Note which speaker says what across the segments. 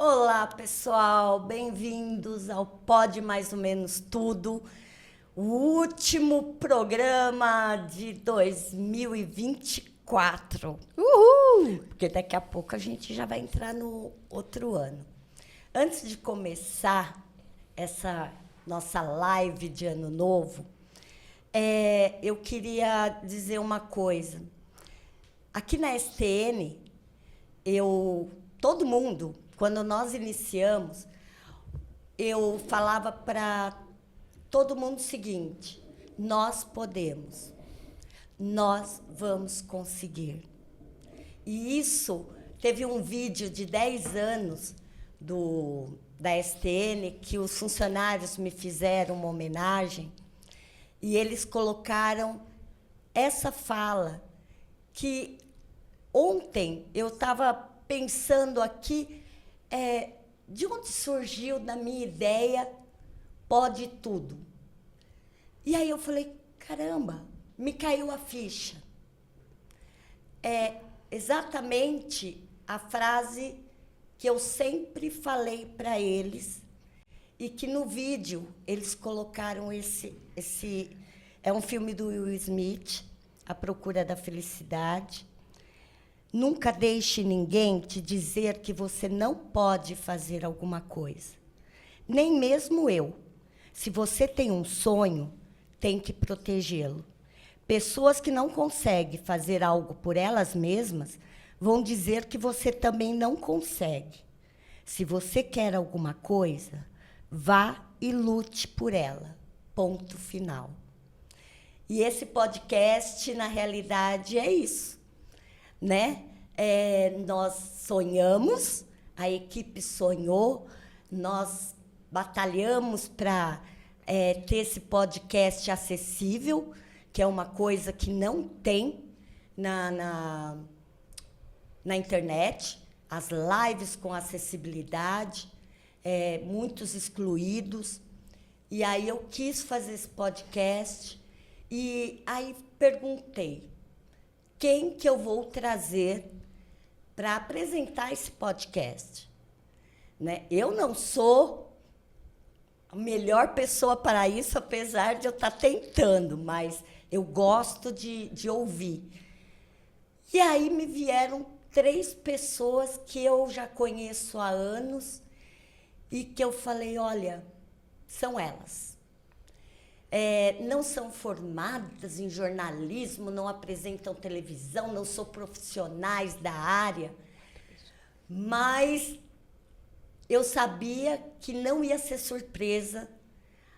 Speaker 1: Olá, pessoal, bem-vindos ao Pode Mais ou Menos Tudo, o último programa de 2024.
Speaker 2: Uhul!
Speaker 1: Porque daqui a pouco a gente já vai entrar no outro ano. Antes de começar essa nossa live de Ano Novo, eu queria dizer uma coisa. Aqui na STN, todo mundo, quando nós iniciamos, eu falava para todo mundo o seguinte: nós podemos, nós vamos conseguir. E isso, teve um vídeo de 10 anos da STN que os funcionários me fizeram uma homenagem e eles colocaram essa fala que ontem eu estava pensando aqui, de onde surgiu na minha ideia pode tudo. E aí eu falei, caramba, me caiu a ficha. É exatamente a frase que eu sempre falei para eles e que no vídeo eles colocaram esse é um filme do Will Smith, A Procura da Felicidade. Nunca deixe ninguém te dizer que você não pode fazer alguma coisa. Nem mesmo eu. Se você tem um sonho, tem que protegê-lo. Pessoas que não conseguem fazer algo por elas mesmas vão dizer que você também não consegue. Se você quer alguma coisa, vá e lute por ela. Ponto final. E esse podcast, na realidade, é isso, né? Nós sonhamos, a equipe sonhou, nós batalhamos para ter esse podcast acessível, que é uma coisa que não tem na internet, as lives com acessibilidade, muitos excluídos. E aí eu quis fazer esse podcast e aí perguntei, quem que eu vou trazer para apresentar esse podcast? Né? Eu não sou a melhor pessoa para isso, apesar de eu estar tentando, mas eu gosto de ouvir. E aí me vieram 3 pessoas que eu já conheço há anos e que eu falei, olha, são elas. Não são formadas em jornalismo, não apresentam televisão, não são profissionais da área, mas eu sabia que não ia ser surpresa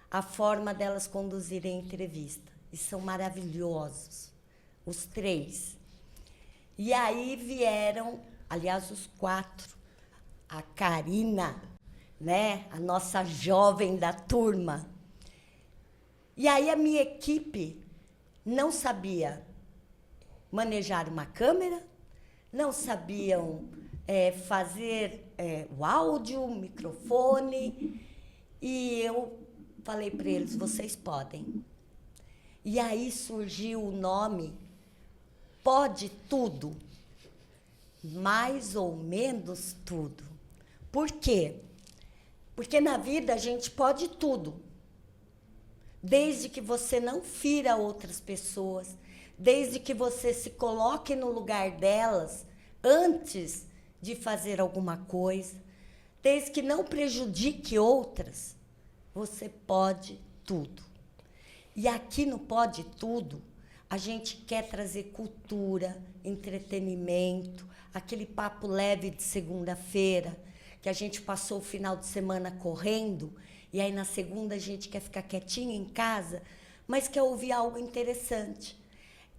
Speaker 1: a forma delas conduzirem a entrevista. E são maravilhosos, os 3. E aí vieram, aliás, os 4. A Karina, né, a nossa jovem da turma. E aí a minha equipe não sabia manejar uma câmera, não sabiam fazer o áudio, o microfone. E eu falei para eles, vocês podem. E aí surgiu o nome Pode Tudo, mais ou menos tudo. Por quê? Porque na vida a gente pode tudo. Desde que você não fira outras pessoas, desde que você se coloque no lugar delas antes de fazer alguma coisa, desde que não prejudique outras, você pode tudo. E aqui no Pode Tudo, a gente quer trazer cultura, entretenimento, aquele papo leve de segunda-feira, que a gente passou o final de semana correndo, e aí na segunda a gente quer ficar quietinho em casa, mas quer ouvir algo interessante,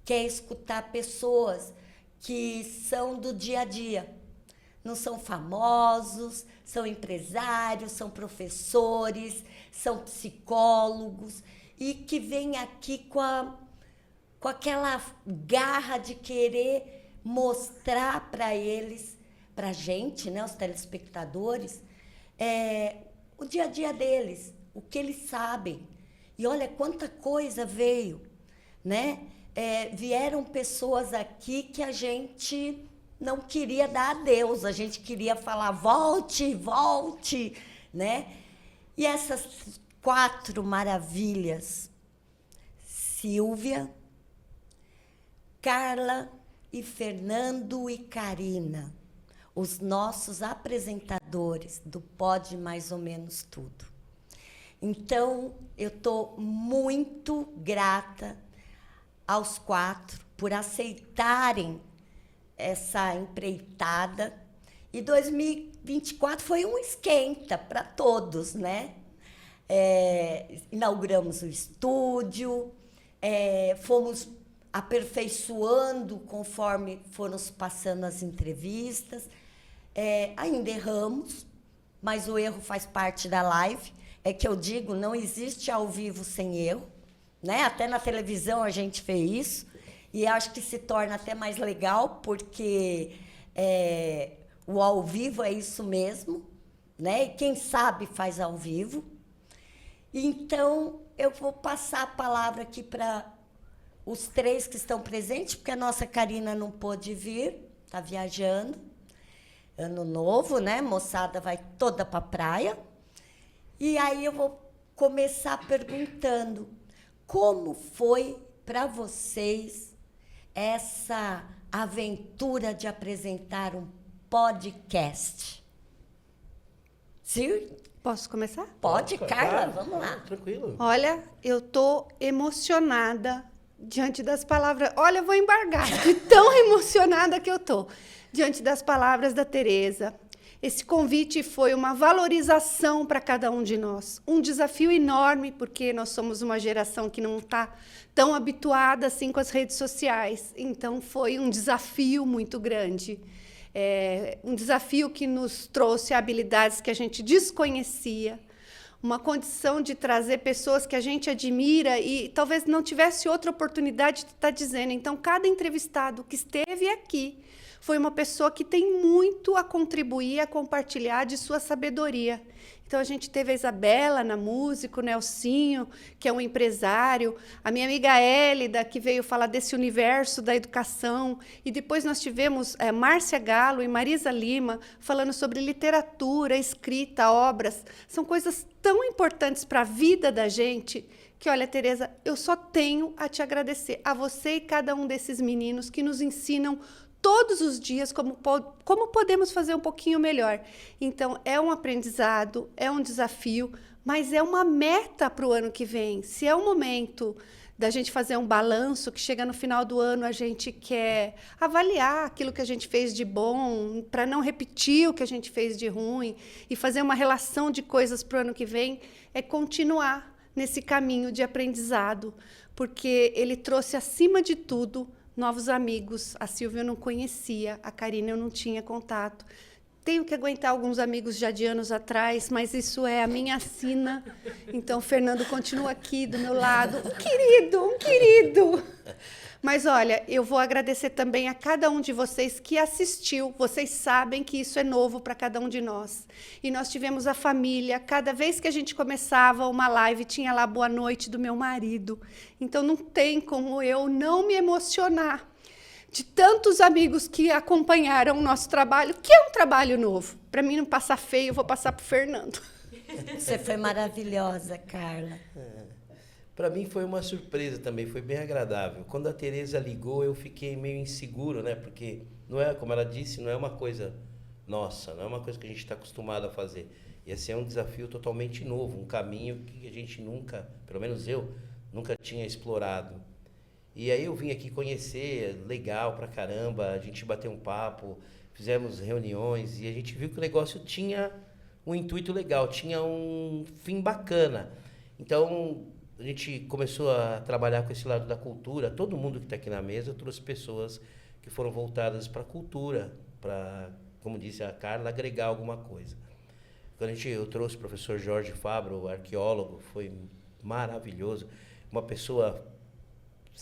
Speaker 1: quer escutar pessoas que são do dia a dia. Não são famosos, são empresários, são professores, são psicólogos, e que vêm aqui com aquela garra de querer mostrar para eles, para a gente, né, os telespectadores, o dia a dia deles, o que eles sabem. E olha quanta coisa veio, né? Vieram pessoas aqui que a gente não queria dar adeus, a gente queria falar volte, volte, né? E essas 4 maravilhas, Silvia, Carla e Fernando e Karina, os nossos apresentadores do Pode Mais ou Menos Tudo. Então, eu estou muito grata aos 4 por aceitarem essa empreitada. E 2024 foi um esquenta para todos, né? Inauguramos o estúdio, fomos aperfeiçoando conforme foram passando as entrevistas. Ainda erramos, mas o erro faz parte da live. É que eu digo, não existe ao vivo sem erro, né? Até na televisão a gente fez isso, e acho que se torna até mais legal, porque o ao vivo é isso mesmo, né? E quem sabe faz ao vivo. Então, eu vou passar a palavra aqui para os 3 que estão presentes, porque a nossa Karina não pôde vir, está viajando. Ano novo, né? Moçada vai toda para a praia. E aí eu vou começar perguntando, como foi para vocês essa aventura de apresentar um podcast? Sim?
Speaker 2: Posso começar?
Speaker 1: Pode, Carla,
Speaker 3: Claro,
Speaker 1: vamos lá.
Speaker 3: Tranquilo.
Speaker 2: Olha, eu tô emocionada diante das palavras. Olha, eu vou embargar de tão emocionada que eu tô diante das palavras da Tereza. Esse convite foi uma valorização para cada um de nós. Um desafio enorme, porque nós somos uma geração que não está tão habituada assim com as redes sociais. Então, foi um desafio muito grande. Um desafio que nos trouxe habilidades que a gente desconhecia, uma condição de trazer pessoas que a gente admira e talvez não tivesse outra oportunidade de estar dizendo. Então, cada entrevistado que esteve aqui foi uma pessoa que tem muito a contribuir, a compartilhar de sua sabedoria. Então, a gente teve a Isabela na música, o Nelsinho, que é um empresário, a minha amiga Hélida, que veio falar desse universo da educação, e depois nós tivemos Márcia Galo e Marisa Lima falando sobre literatura, escrita, obras. São coisas tão importantes para a vida da gente que, olha, Tereza, eu só tenho a te agradecer, a você e cada um desses meninos que nos ensinam todos os dias como podemos fazer um pouquinho melhor. Então, é um aprendizado, é um desafio, mas é uma meta para o ano que vem. Se é o momento da gente fazer um balanço, que chega no final do ano, a gente quer avaliar aquilo que a gente fez de bom, para não repetir o que a gente fez de ruim, e fazer uma relação de coisas para o ano que vem, é continuar nesse caminho de aprendizado, porque ele trouxe, acima de tudo, novos amigos. A Silvia eu não conhecia, a Karina eu não tinha contato. Tenho que aguentar alguns amigos já de anos atrás, mas isso é a minha sina. Então, o Fernando continua aqui do meu lado. Um querido. Mas, olha, eu vou agradecer também a cada um de vocês que assistiu. Vocês sabem que isso é novo para cada um de nós. E nós tivemos a família. Cada vez que a gente começava uma live, tinha lá boa noite do meu marido. Então, não tem como eu não me emocionar de tantos amigos que acompanharam o nosso trabalho, que é um trabalho novo. Para mim não passar feio, eu vou passar para o Fernando.
Speaker 1: Você foi maravilhosa, Carla.
Speaker 3: Para mim foi uma surpresa também, foi bem agradável. Quando a Tereza ligou, eu fiquei meio inseguro, né? Porque não é, como ela disse, não é uma coisa nossa, não é uma coisa que a gente está acostumado a fazer. Ia ser um desafio totalmente novo, um caminho que a gente nunca, pelo menos eu, nunca tinha explorado. E aí eu vim aqui conhecer, legal pra caramba, a gente bateu um papo, fizemos reuniões e a gente viu que o negócio tinha um intuito legal, tinha um fim bacana. Então, a gente começou a trabalhar com esse lado da cultura. Todo mundo que está aqui na mesa trouxe pessoas que foram voltadas para a cultura, para, como disse a Carla, agregar alguma coisa. Quando eu trouxe o professor Jorge Fabro, arqueólogo, foi maravilhoso. Uma pessoa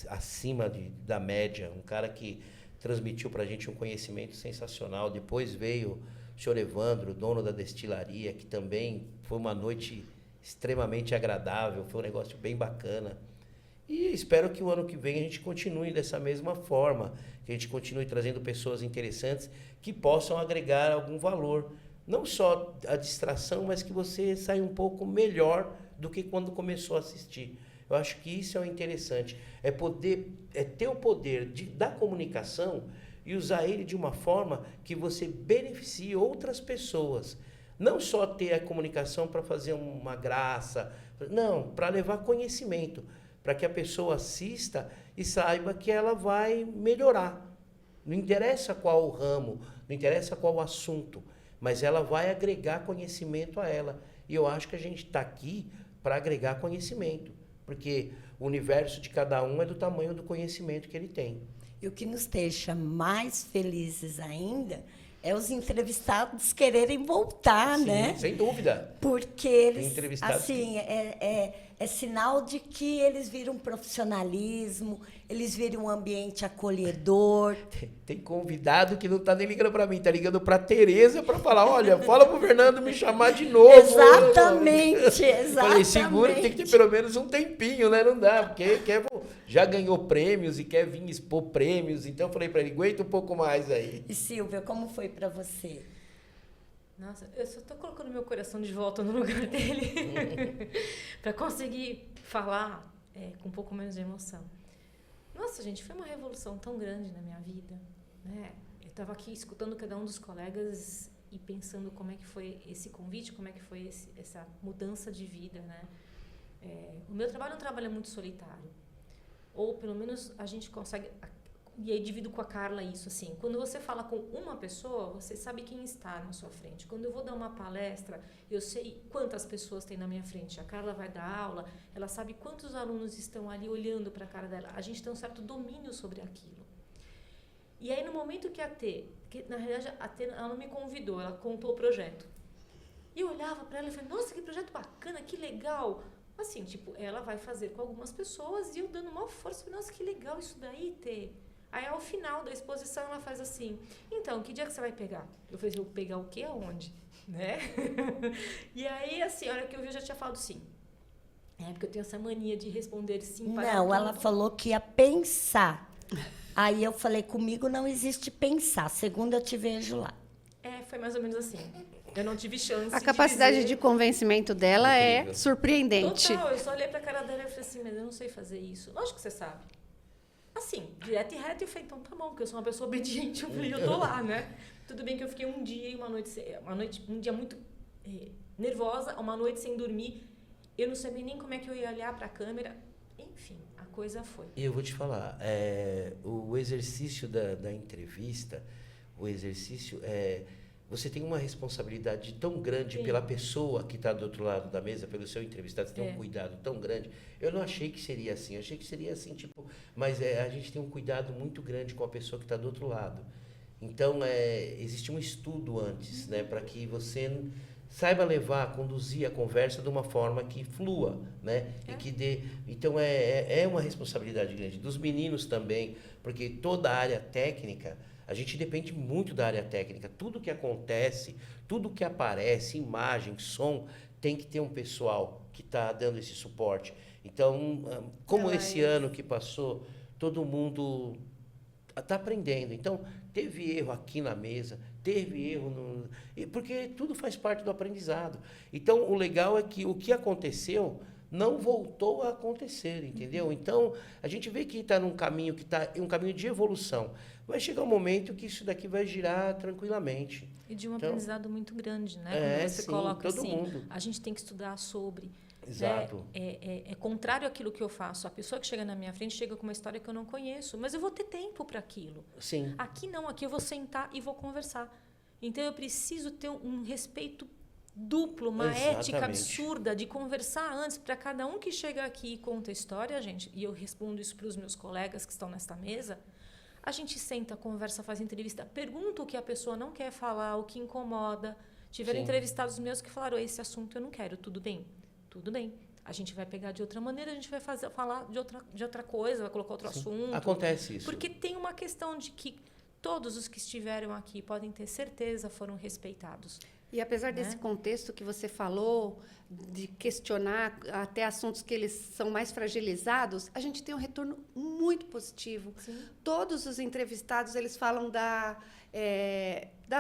Speaker 3: acima da média, um cara que transmitiu para a gente um conhecimento sensacional. Depois veio o senhor Evandro, dono da destilaria, que também foi uma noite extremamente agradável, foi um negócio bem bacana. E espero que o ano que vem a gente continue dessa mesma forma, que a gente continue trazendo pessoas interessantes que possam agregar algum valor. Não só a distração, mas que você saia um pouco melhor do que quando começou a assistir. Eu acho que isso é o interessante. É ter o poder da comunicação e usar ele de uma forma que você beneficie outras pessoas. Não só ter a comunicação para fazer uma graça, não, para levar conhecimento, para que a pessoa assista e saiba que ela vai melhorar. Não interessa qual o ramo, não interessa qual o assunto, mas ela vai agregar conhecimento a ela. E eu acho que a gente está aqui para agregar conhecimento, porque o universo de cada um é do tamanho do conhecimento que ele tem.
Speaker 1: E o que nos deixa mais felizes ainda é os entrevistados quererem voltar,
Speaker 3: Sim,
Speaker 1: né?
Speaker 3: sem dúvida.
Speaker 1: Porque eles,
Speaker 3: Entrevistados
Speaker 1: assim, é sinal de que eles viram profissionalismo, eles viram um ambiente acolhedor.
Speaker 3: Tem convidado que não está nem ligando para mim, está ligando para a Tereza para falar, olha, fala para o Fernando me chamar de novo.
Speaker 1: Exatamente, exatamente.
Speaker 3: Falei, segura, tem que ter pelo menos um tempinho, né? Não dá, porque já ganhou prêmios e quer vir expor prêmios, então eu falei para ele, aguenta um pouco mais aí.
Speaker 1: E Silvia, como foi para você?
Speaker 4: Nossa, eu só tô colocando meu coração de volta no lugar dele para conseguir falar com um pouco menos de emoção. Nossa, gente, foi uma revolução tão grande na minha vida, né? Eu estava aqui escutando cada um dos colegas e pensando como é que foi esse convite, como é que foi essa mudança de vida, né? O meu trabalho é um trabalho muito solitário, ou pelo menos a gente consegue. E aí divido com a Carla isso, assim, quando você fala com uma pessoa, você sabe quem está na sua frente. Quando eu vou dar uma palestra, eu sei quantas pessoas tem na minha frente. A Carla vai dar aula, ela sabe quantos alunos estão ali olhando para a cara dela. A gente tem um certo domínio sobre aquilo. E aí no momento que que na realidade a T, ela não me convidou, ela contou o projeto. E eu olhava para ela e falei, nossa, que projeto bacana, que legal. Assim, tipo, ela vai fazer com algumas pessoas e eu dando uma força, falei, nossa, que legal isso daí, T. Aí, ao final da exposição, ela faz assim, então, que dia que você vai pegar? Eu falei, eu vou pegar o quê? Aonde? Né? E aí, assim, a hora que eu vi, eu já tinha falado sim. Porque eu tenho essa mania de responder sim para
Speaker 1: Não,
Speaker 4: tudo.
Speaker 1: ela falou que ia pensar. Aí eu falei, comigo não existe pensar. Segunda eu te vejo lá.
Speaker 4: Foi mais ou menos assim. Eu não tive chance
Speaker 2: A capacidade de convencimento dela
Speaker 3: Incrível.
Speaker 2: é surpreendente.
Speaker 4: Total, eu só olhei pra cara dela e falei assim, mas eu não sei fazer isso. Lógico que você sabe. Assim, direto e reto, eu falei, então tá bom, porque eu sou uma pessoa obediente, eu falei, eu tô lá, né? Tudo bem que eu fiquei um dia e um dia muito nervosa, uma noite sem dormir, eu não sabia nem como é que eu ia olhar pra câmera, enfim, a coisa foi.
Speaker 3: E eu vou te falar, o exercício da entrevista, você tem uma responsabilidade tão grande pela pessoa que está do outro lado da mesa, pelo seu entrevistado, você tem um cuidado tão grande. Eu não achei que seria assim, eu achei que seria assim, tipo, mas a gente tem um cuidado muito grande com a pessoa que está do outro lado. Então, existe um estudo antes, né, para que você saiba conduzir a conversa de uma forma que flua, né, e que dê. Então, é uma responsabilidade grande. Dos meninos também, porque toda a área técnica, a gente depende muito da área técnica. Tudo que acontece, tudo que aparece, imagem, som, tem que ter um pessoal que está dando esse suporte. Então, como esse ano que passou, todo mundo está aprendendo. Então, teve erro aqui na mesa, teve erro porque tudo faz parte do aprendizado. Então, o legal é que o que aconteceu não voltou a acontecer, entendeu? Então, a gente vê que está num caminho um caminho de evolução. Vai chegar um momento que isso daqui vai girar tranquilamente.
Speaker 4: E de um aprendizado muito grande, né? Quando você coloca
Speaker 3: todo
Speaker 4: assim,
Speaker 3: mundo.
Speaker 4: A gente tem que estudar sobre.
Speaker 3: Exato.
Speaker 4: É contrário àquilo que eu faço. A pessoa que chega na minha frente chega com uma história que eu não conheço, mas eu vou ter tempo para aquilo.
Speaker 3: Sim.
Speaker 4: Aqui não, aqui eu vou sentar e vou conversar. Então, eu preciso ter um respeito duplo, uma ética absurda de conversar antes para cada um que chega aqui e conta a história, gente, e eu respondo isso para os meus colegas que estão nesta mesa, a gente senta, conversa, faz entrevista, pergunta o que a pessoa não quer falar, o que incomoda. Tiveram entrevistados meus que falaram, esse assunto eu não quero, tudo bem? Tudo bem. A gente vai pegar de outra maneira, a gente vai falar de outra coisa, vai colocar outro assunto.
Speaker 3: Acontece isso.
Speaker 4: Porque tem uma questão de que todos os que estiveram aqui podem ter certeza foram respeitados.
Speaker 2: E apesar desse contexto que você falou, de questionar até assuntos que eles são mais fragilizados, a gente tem um retorno muito positivo.
Speaker 4: Sim.
Speaker 2: Todos os entrevistados, eles falam da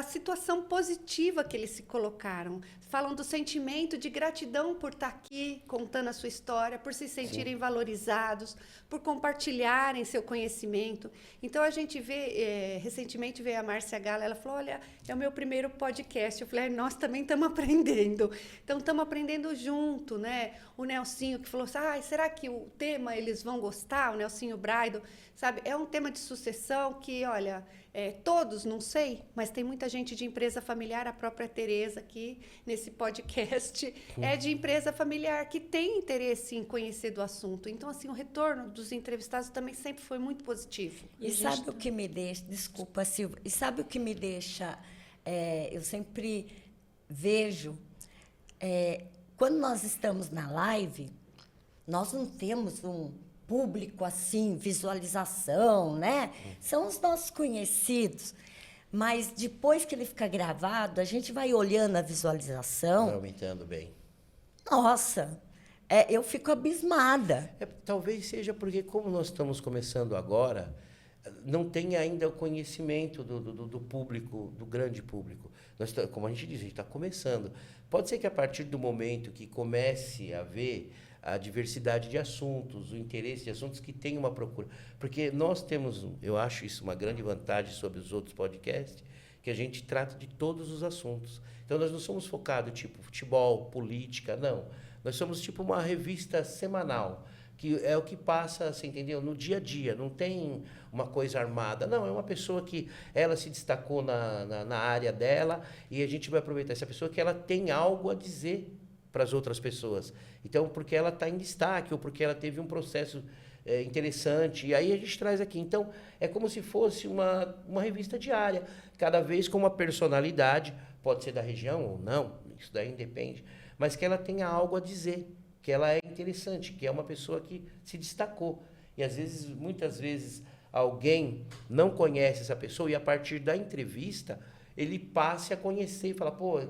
Speaker 2: situação positiva que eles se colocaram. Falam do sentimento de gratidão por estar aqui contando a sua história, por se sentirem valorizados, por compartilharem seu conhecimento. Então, a gente vê, recentemente veio a Márcia Gala, ela falou, olha, é o meu primeiro podcast. Eu falei, nós também estamos aprendendo. Então, estamos aprendendo junto, né? O Nelsinho que falou assim, será que o tema eles vão gostar? O Nelsinho Braido, sabe? É um tema de sucessão que, olha, todos, não sei, mas tem muita gente de empresa familiar, a própria Tereza aqui, nesse podcast, é de empresa familiar, que tem interesse em conhecer do assunto. Então, assim, o retorno dos entrevistados também sempre foi muito positivo.
Speaker 1: E sabe o que me deixa... Desculpa, Silvia. E sabe o que me deixa... eu sempre vejo... quando nós estamos na live, nós não temos um público assim, visualização, né? São os nossos conhecidos. Mas depois que ele fica gravado, a gente vai olhando a visualização.
Speaker 3: Vai aumentando bem.
Speaker 1: Nossa, eu fico abismada.
Speaker 3: Talvez seja porque, como nós estamos começando agora, não tem ainda o conhecimento do público, do grande público. Como a gente diz, a gente está começando. Pode ser que a partir do momento que comece a haver a diversidade de assuntos, o interesse de assuntos que tem uma procura. Porque nós temos, eu acho isso uma grande vantagem sobre os outros podcasts, que a gente trata de todos os assuntos. Então, nós não somos focados, tipo, futebol, política, não. Nós somos, tipo, uma revista semanal, que é o que passa, você entendeu? No dia a dia, não tem uma coisa armada. Não, é uma pessoa que ela se destacou na área dela e a gente vai aproveitar essa pessoa que ela tem algo a dizer para as outras pessoas. Então, porque ela está em destaque ou porque ela teve um processo interessante, e aí a gente traz aqui. Então, é como se fosse uma revista diária, cada vez com uma personalidade, pode ser da região ou não, isso daí independe, mas que ela tenha algo a dizer, que ela é interessante, que é uma pessoa que se destacou. E às vezes, muitas vezes, alguém não conhece essa pessoa e a partir da entrevista, ele passe a conhecer e fala, pô,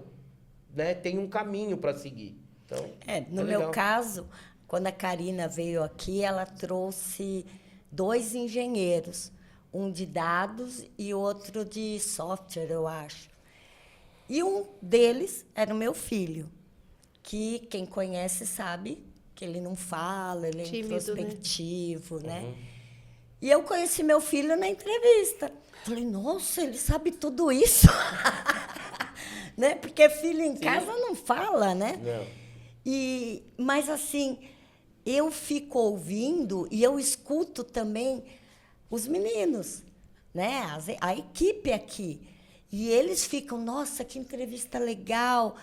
Speaker 3: né, tem um caminho para seguir. Então,
Speaker 1: no meu caso, quando a Karina veio aqui, ela trouxe 2 engenheiros, um de dados e outro de software, eu acho. E um deles era o meu filho, que quem conhece sabe que ele não fala, ele é
Speaker 2: tímido,
Speaker 1: introspectivo, né? E eu conheci meu filho na entrevista. Falei, nossa, ele sabe tudo isso. Né? Porque filho em casa não fala, né?
Speaker 3: Não.
Speaker 1: Mas, assim, eu fico ouvindo e eu escuto também os meninos, né? A equipe aqui. E eles ficam, nossa, que entrevista legal.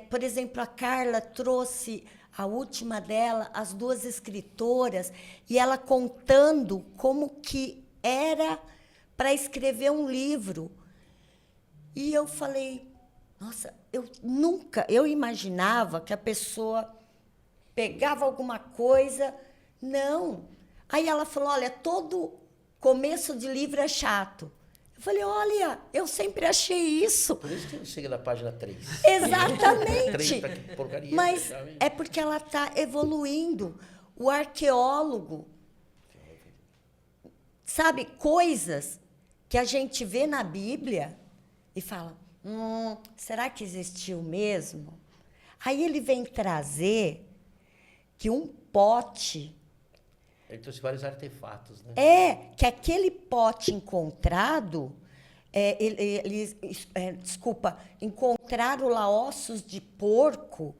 Speaker 1: Por exemplo, a Carla trouxe a última dela, as 2 escritoras, e ela contando como que era para escrever um livro. E eu falei, nossa, eu imaginava que a pessoa pegava alguma coisa. Não. Aí ela falou, olha, todo começo de livro é chato. Eu falei, olha, eu sempre achei isso.
Speaker 3: Por isso que ele chega na página 3.
Speaker 1: Exatamente.
Speaker 3: 3, que porcaria.
Speaker 1: Mas é porque ela está evoluindo. O arqueólogo, sabe, coisas que a gente vê na Bíblia e fala, será que existiu mesmo? Aí ele vem trazer que um pote...
Speaker 3: Ele trouxe vários artefatos, né?
Speaker 1: Que aquele pote encontrado... encontraram lá ossos de porco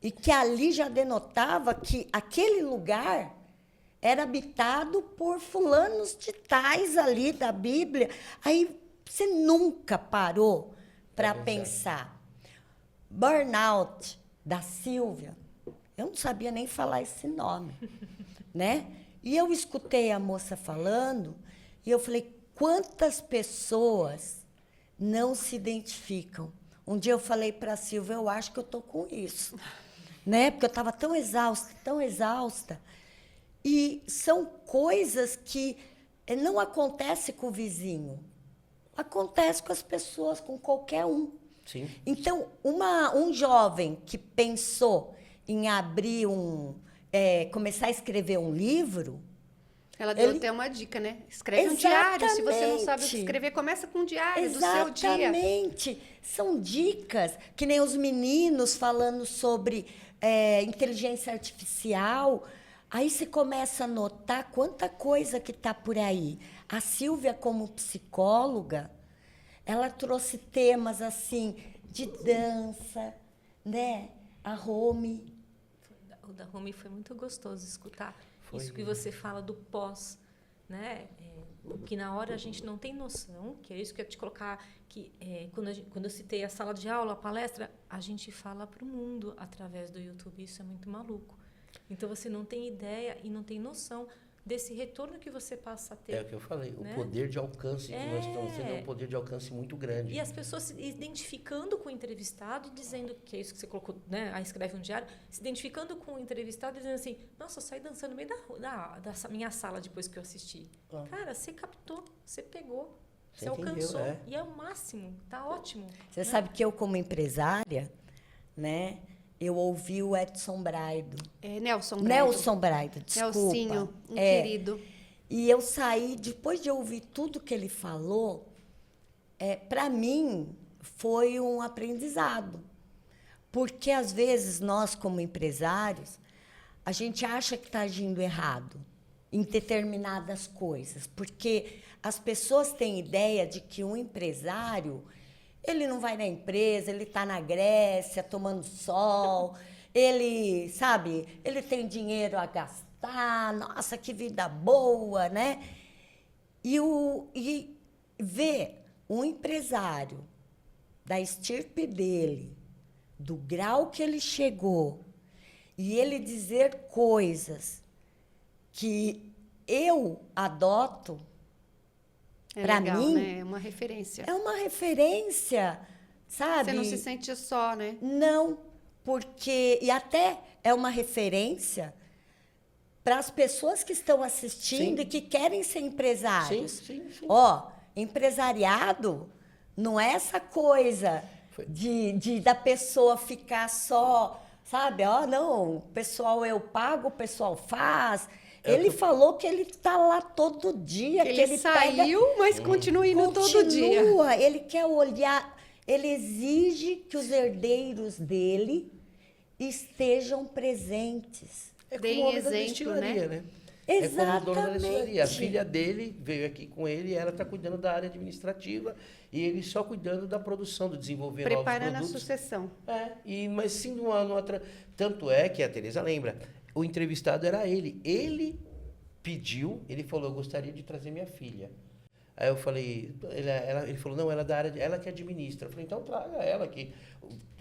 Speaker 1: e que ali já denotava que aquele lugar era habitado por fulanos de tais ali da Bíblia. Aí você nunca parou para pensar. Burnout, da Silvia, eu não sabia nem falar esse nome, né? E eu escutei a moça falando e eu falei, quantas pessoas não se identificam? Um dia eu falei para a Silvia, eu acho que eu estou com isso, né? Porque eu estava tão exausta. E são coisas que não acontecem com o vizinho, acontece com as pessoas, com qualquer um.
Speaker 3: Sim.
Speaker 1: Então, um jovem que pensou em abrir começar a escrever um livro,
Speaker 2: Ela deu até uma dica, né? Escreve um diário. Se você não sabe o que escrever, começa com um diário do seu dia.
Speaker 1: Exatamente. São dicas, que nem os meninos falando sobre inteligência artificial. Aí você começa a notar quanta coisa que está por aí. A Silvia, como psicóloga, ela trouxe temas assim de dança, né? A Rome.
Speaker 4: O da Rumi foi muito gostoso escutar.
Speaker 3: Foi.
Speaker 4: Isso que você fala do pós, né? Que na hora a gente não tem noção, que é isso que eu ia te colocar, que quando eu citei a sala de aula, a palestra, a gente fala para o mundo através do YouTube. Isso é muito maluco. Então, você não tem ideia e não tem noção desse retorno que você passa a ter.
Speaker 3: É o que eu falei,
Speaker 4: né?
Speaker 3: o poder de alcance que nós estamos tendo é um poder de alcance muito grande.
Speaker 4: E as pessoas se identificando com o entrevistado e dizendo, que é isso que você colocou, né? Aí escreve um diário, se identificando com o entrevistado e dizendo assim, nossa, eu saí dançando no meio da minha sala depois que eu assisti. Cara, você captou, você pegou, você alcançou. E é o máximo, tá ótimo.
Speaker 1: Você sabe que eu, como empresária, né? Eu ouvi o Edson Braido.
Speaker 2: Nelson Braido.
Speaker 1: Nelson Braido, desculpa.
Speaker 2: Nelsinho, querido.
Speaker 1: E eu saí, depois de ouvir tudo que ele falou, para mim, foi um aprendizado. Porque, às vezes, nós, como empresários, a gente acha que está agindo errado em determinadas coisas. Porque as pessoas têm ideia de que um empresário... Ele não vai na empresa, ele está na Grécia tomando sol, ele, sabe, ele tem dinheiro a gastar, nossa, que vida boa, né? E ver um empresário da estirpe dele, do grau que ele chegou, e ele dizer coisas que eu adoto, para mim,
Speaker 2: né? É uma referência.
Speaker 1: É uma referência, sabe?
Speaker 2: Você não se sente só, né?
Speaker 1: Não, porque... E até é uma referência para as pessoas que estão assistindo e que querem ser empresários.
Speaker 3: Sim.
Speaker 1: Ó, empresariado não é essa coisa da pessoa ficar só, sabe? Ó, não, pessoal, eu pago, o pessoal faz... Ele falou que ele está lá todo dia. Que
Speaker 2: ele saiu, mas continua indo todo dia.
Speaker 1: Ele quer olhar, ele exige que os herdeiros dele estejam presentes.
Speaker 3: É como o homem da destilaria, né?
Speaker 1: Exatamente.
Speaker 3: É como o dono da destilaria. A filha dele veio aqui com ele e ela está cuidando da área administrativa e ele só cuidando da produção, do desenvolver novos produtos.
Speaker 2: Preparando a sucessão.
Speaker 3: Mas sim, numa tanto é que a Tereza lembra, o entrevistado era ele. Ele pediu, ele falou, eu gostaria de trazer minha filha. Aí eu falei, ele falou, não, ela é da área, ela que administra. Eu falei, então traga ela, que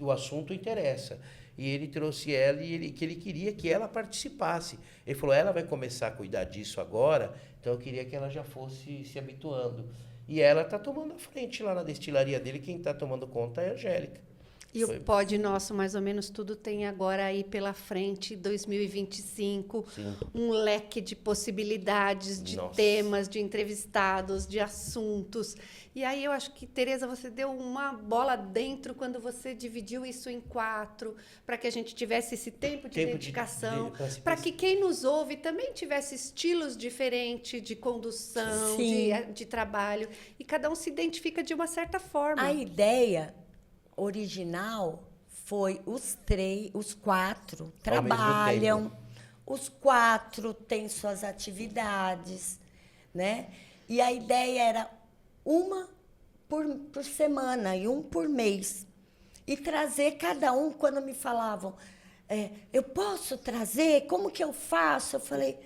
Speaker 3: o assunto interessa. E ele trouxe ela e que ele queria que ela participasse. Ele falou, ela vai começar a cuidar disso agora, então eu queria que ela já fosse se habituando. E ela está tomando a frente lá na destilaria dele, quem está tomando conta é a Angélica.
Speaker 2: E o Pod Nosso, mais ou menos, tudo tem agora aí pela frente, 2025, um leque de possibilidades, de temas, de entrevistados, de assuntos. E aí eu acho que, Tereza, você deu uma bola dentro quando você dividiu isso em 4, para que a gente tivesse esse tempo de dedicação, para que quem nos ouve também tivesse estilos diferentes de condução, de trabalho, e cada um se identifica de uma certa forma.
Speaker 1: A ideia original foi os 4 trabalham, os 4 têm suas atividades, né? E a ideia era uma por semana e um por mês. E trazer cada um, quando me falavam, eu posso trazer? Como que eu faço? Eu falei,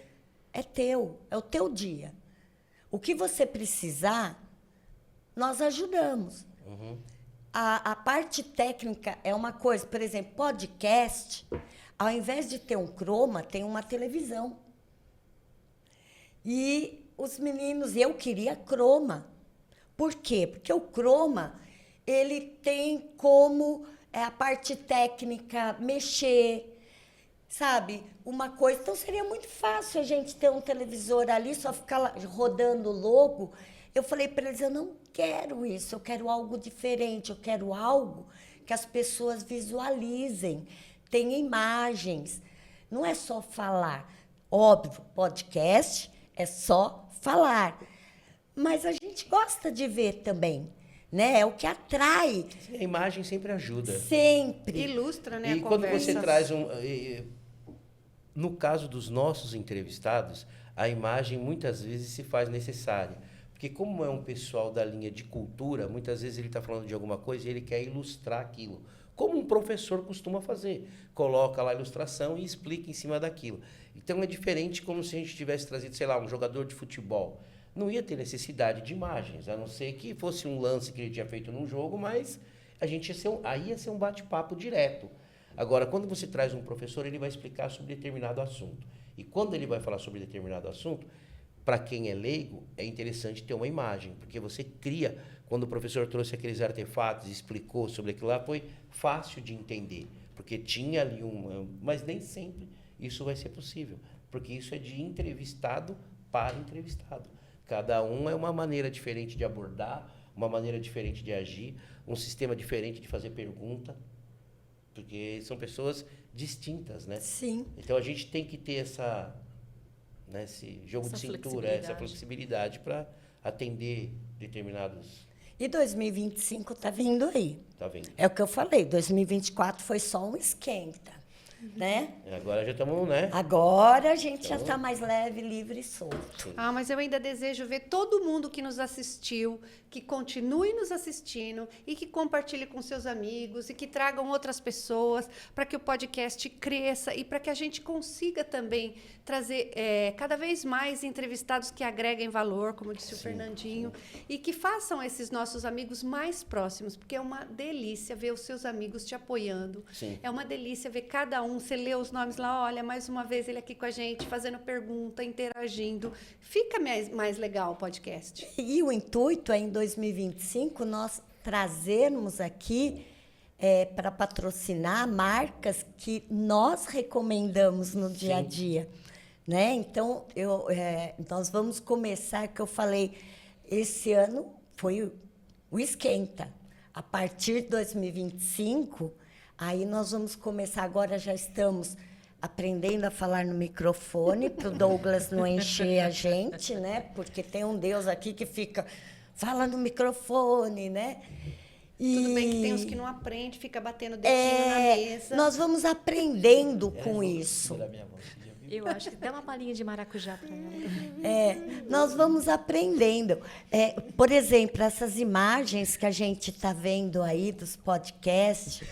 Speaker 1: é o teu dia. O que você precisar, nós ajudamos. A parte técnica é uma coisa, por exemplo, podcast, ao invés de ter um croma, tem uma televisão. E os meninos, eu queria croma. Por quê? Porque o croma, ele tem como a parte técnica mexer, sabe? Uma coisa. Então, seria muito fácil a gente ter um televisor ali, só ficar rodando o logo. Eu falei para eles, eu não quero isso, eu quero algo diferente, eu quero algo que as pessoas visualizem, tenha imagens. Não é só falar. Óbvio, podcast é só falar. Mas a gente gosta de ver também, né? É o que atrai.
Speaker 3: A imagem sempre ajuda.
Speaker 1: Sempre.
Speaker 2: Ilustra, né,
Speaker 3: E
Speaker 2: a
Speaker 3: quando
Speaker 2: conversa.
Speaker 3: você traz no caso dos nossos entrevistados, a imagem muitas vezes se faz necessária. Porque como é um pessoal da linha de cultura, muitas vezes ele está falando de alguma coisa e ele quer ilustrar aquilo. Como um professor costuma fazer. Coloca lá a ilustração e explica em cima daquilo. Então é diferente como se a gente tivesse trazido, sei lá, um jogador de futebol. Não ia ter necessidade de imagens, a não ser que fosse um lance que ele tinha feito num jogo, mas a gente aí ia ser um bate-papo direto. Agora, quando você traz um professor, ele vai explicar sobre determinado assunto. E quando ele vai falar sobre determinado assunto, para quem é leigo, é interessante ter uma imagem, porque você cria. Quando o professor trouxe aqueles artefatos e explicou sobre aquilo lá, foi fácil de entender, porque tinha ali mas nem sempre isso vai ser possível, porque isso é de entrevistado para entrevistado. Cada um é uma maneira diferente de abordar, uma maneira diferente de agir, um sistema diferente de fazer pergunta, porque são pessoas distintas, né?
Speaker 1: Sim.
Speaker 3: Então a gente tem que ter esse jogo de cintura, essa flexibilidade para atender determinados.
Speaker 1: E 2025 está vindo aí.
Speaker 3: Tá vendo?
Speaker 1: É o que eu falei, 2024 foi só um esquenta, né?
Speaker 3: Agora já estamos, né?
Speaker 1: Agora a gente já está mais leve, livre e solto.
Speaker 2: Ah, mas eu ainda desejo ver todo mundo que nos assistiu, que continue nos assistindo e que compartilhe com seus amigos e que tragam outras pessoas para que o podcast cresça e para que a gente consiga também trazer cada vez mais entrevistados que agreguem valor, como disse o Fernandinho, e que façam esses nossos amigos mais próximos, porque é uma delícia ver os seus amigos te apoiando.
Speaker 3: Sim.
Speaker 2: É uma delícia ver cada um, você lê os nomes lá, olha, mais uma vez ele aqui com a gente, fazendo pergunta, interagindo. Fica mais legal o podcast.
Speaker 1: E o intuito é, em 2025, nós trazermos aqui para patrocinar marcas que nós recomendamos no dia a dia. Né? Então, nós vamos começar, que eu falei, esse ano foi o esquenta. A partir de 2025, aí nós vamos começar, agora já estamos aprendendo a falar no microfone, para o Douglas não encher a gente, né? Porque tem um Deus aqui que fica, fala no microfone, né?
Speaker 2: Tudo bem que tem uns que não aprendem, fica batendo o dedinho na mesa.
Speaker 1: Nós vamos aprendendo com isso.
Speaker 4: Eu acho que dá uma balinha de maracujá para ela.
Speaker 1: Nós vamos aprendendo. Por exemplo, essas imagens que a gente está vendo aí dos podcasts,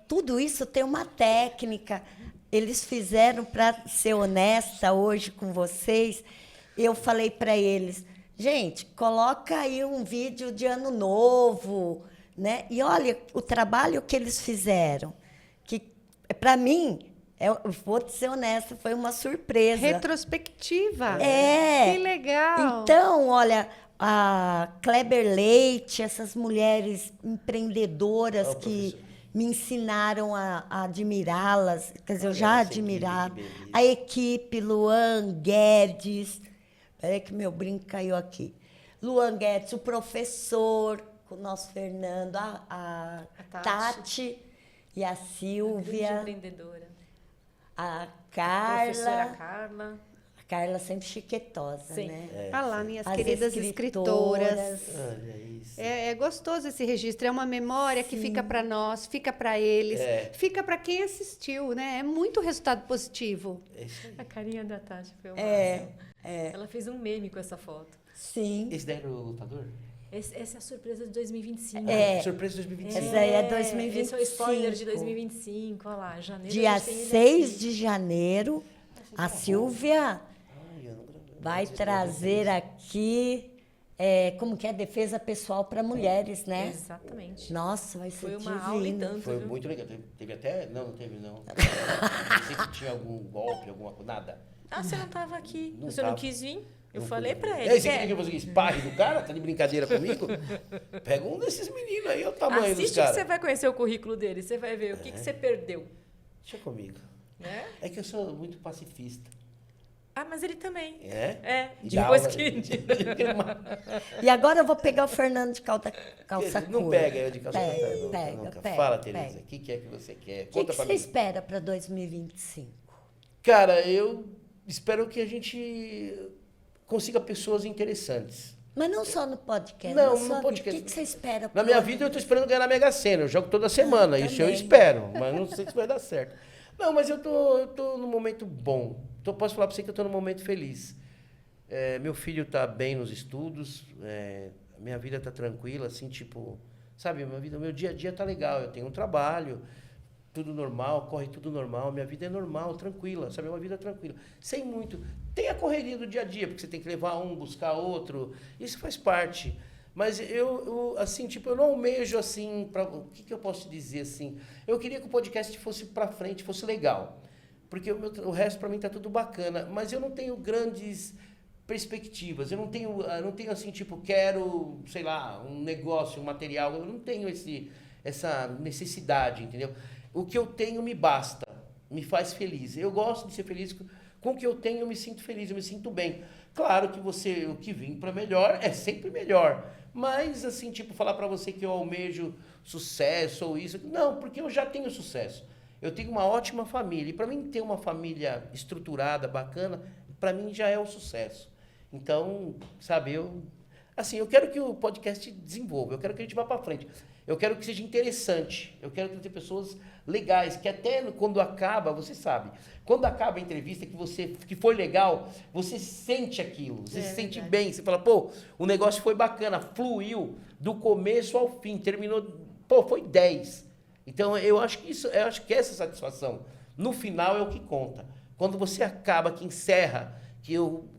Speaker 1: tudo isso tem uma técnica. Eles fizeram, para ser honesta hoje com vocês, eu falei para eles, gente, coloca aí um vídeo de Ano Novo, né? E olha o trabalho que eles fizeram, que para mim, eu vou ser honesta, foi uma surpresa.
Speaker 2: Retrospectiva.
Speaker 1: Que
Speaker 2: legal.
Speaker 1: Então, olha, a Kleber Leite, essas mulheres empreendedoras que me ensinaram a admirá-las, quer dizer, eu já admirava. A equipe, Luan Guedes, peraí que meu brinco caiu aqui. Luan Guedes, o professor, o nosso Fernando, a Tati e a Silvia.
Speaker 4: A empreendedora.
Speaker 1: A
Speaker 4: Professora
Speaker 1: Carla.
Speaker 4: Carla.
Speaker 1: A Carla sempre chiquetosa,
Speaker 4: Sim.
Speaker 1: né?
Speaker 2: Olha lá, minhas
Speaker 1: As
Speaker 2: queridas escritoras.
Speaker 3: Olha isso.
Speaker 2: É gostoso esse registro, é uma memória que fica para nós, fica para eles, fica para quem assistiu, né? É muito resultado positivo.
Speaker 3: É isso aí.
Speaker 4: A carinha da Tati foi o máximo. Ela fez um meme com essa foto.
Speaker 1: Sim.
Speaker 3: Esse daí era o lutador?
Speaker 4: Essa é a surpresa de 2025.
Speaker 3: Surpresa 2025.
Speaker 1: Essa aí é 2025.
Speaker 4: Esse é o spoiler de 2025. Olha lá, janeiro.
Speaker 1: Dia
Speaker 4: a gente tem ele
Speaker 1: 6
Speaker 4: aqui.
Speaker 1: de janeiro, a Silvia
Speaker 3: Ai, eu não gravei.
Speaker 1: vai trazer aqui, como que é, defesa pessoal para mulheres, né?
Speaker 4: Exatamente.
Speaker 1: Nossa, vai ser
Speaker 4: Foi uma aula e
Speaker 1: divino.
Speaker 4: tanto.
Speaker 3: Foi
Speaker 4: viu?
Speaker 3: muito legal. Teve até... Não teve, não. Não sei se tinha algum golpe, alguma coisa. Nada.
Speaker 4: Ah, você não estava aqui.
Speaker 3: Não
Speaker 4: Você não
Speaker 3: tava.
Speaker 4: quis vir? Eu
Speaker 3: Não
Speaker 4: falei
Speaker 3: fui.
Speaker 4: pra
Speaker 3: E
Speaker 4: ele.
Speaker 3: aí, você queria que eu fosse esparre do cara? Tá de brincadeira comigo? Pega um desses meninos aí, olha o tamanho dos
Speaker 4: Assiste que
Speaker 3: caras.
Speaker 4: você vai conhecer o currículo dele. Você vai ver o que você perdeu.
Speaker 3: Deixa comigo.
Speaker 4: Né?
Speaker 3: É que eu sou muito pacifista.
Speaker 4: Ah, mas ele também.
Speaker 3: É?
Speaker 4: É,
Speaker 3: Dá
Speaker 4: depois
Speaker 3: aula.
Speaker 4: que...
Speaker 1: E agora eu vou pegar o Fernando de calça
Speaker 3: Não
Speaker 1: curta.
Speaker 3: pega eu de calça
Speaker 1: Pega,
Speaker 3: curta, nunca,
Speaker 1: pega,
Speaker 3: nunca.
Speaker 1: pega,
Speaker 3: Fala, Tereza,
Speaker 1: pega.
Speaker 3: o que é que você quer?
Speaker 1: O que
Speaker 3: Conta pra
Speaker 1: você
Speaker 3: mim.
Speaker 1: espera para 2025?
Speaker 3: Cara, eu espero que a gente consiga pessoas interessantes.
Speaker 1: Mas não só no podcast.
Speaker 3: Não,
Speaker 1: na
Speaker 3: no
Speaker 1: sua vida.
Speaker 3: podcast.
Speaker 1: O que você espera?
Speaker 3: Na
Speaker 1: pro
Speaker 3: minha
Speaker 1: ano?
Speaker 3: vida eu tô esperando ganhar na Mega Sena. Eu jogo toda semana. Isso eu
Speaker 1: também.
Speaker 3: espero. Mas não sei se vai dar certo. Não, mas eu tô num momento bom. Posso falar pra você que eu tô num momento feliz. Meu filho tá bem nos estudos. Minha vida tá tranquila, assim, tipo... Sabe, meu dia a dia tá legal. Eu tenho um trabalho, tudo normal, corre tudo normal. Minha vida é normal, tranquila, sabe? É uma vida tranquila. Sem muito... Tem a correria do dia a dia, porque você tem que levar um, buscar outro. Isso faz parte. Mas eu assim, tipo, eu não almejo, assim, o que eu posso te dizer, assim? Eu queria que o podcast fosse pra frente, fosse legal. Porque o resto, pra mim, tá tudo bacana. Mas eu não tenho grandes perspectivas. Eu não tenho assim, tipo, quero, sei lá, um negócio, um material. Eu não tenho essa necessidade, entendeu? O que eu tenho me basta, me faz feliz. Eu gosto de ser feliz. Com o que eu tenho, eu me sinto feliz, eu me sinto bem. Claro que o que vem para melhor é sempre melhor. Mas, assim, tipo, falar para você que eu almejo sucesso ou isso... Não, porque eu já tenho sucesso. Eu tenho uma ótima família. E para mim ter uma família estruturada, bacana, para mim já é um sucesso. Então, sabe, eu quero que o podcast desenvolva. Eu quero que a gente vá para frente. Eu quero que seja interessante. Eu quero ter pessoas legais, que até quando acaba, você sabe, quando acaba a entrevista que foi legal, você sente aquilo, você se sente bem, você fala, pô, o negócio foi bacana, fluiu do começo ao fim, terminou, pô, foi 10. Então eu acho que essa satisfação no final é o que conta. Quando você acaba, que encerra, que eu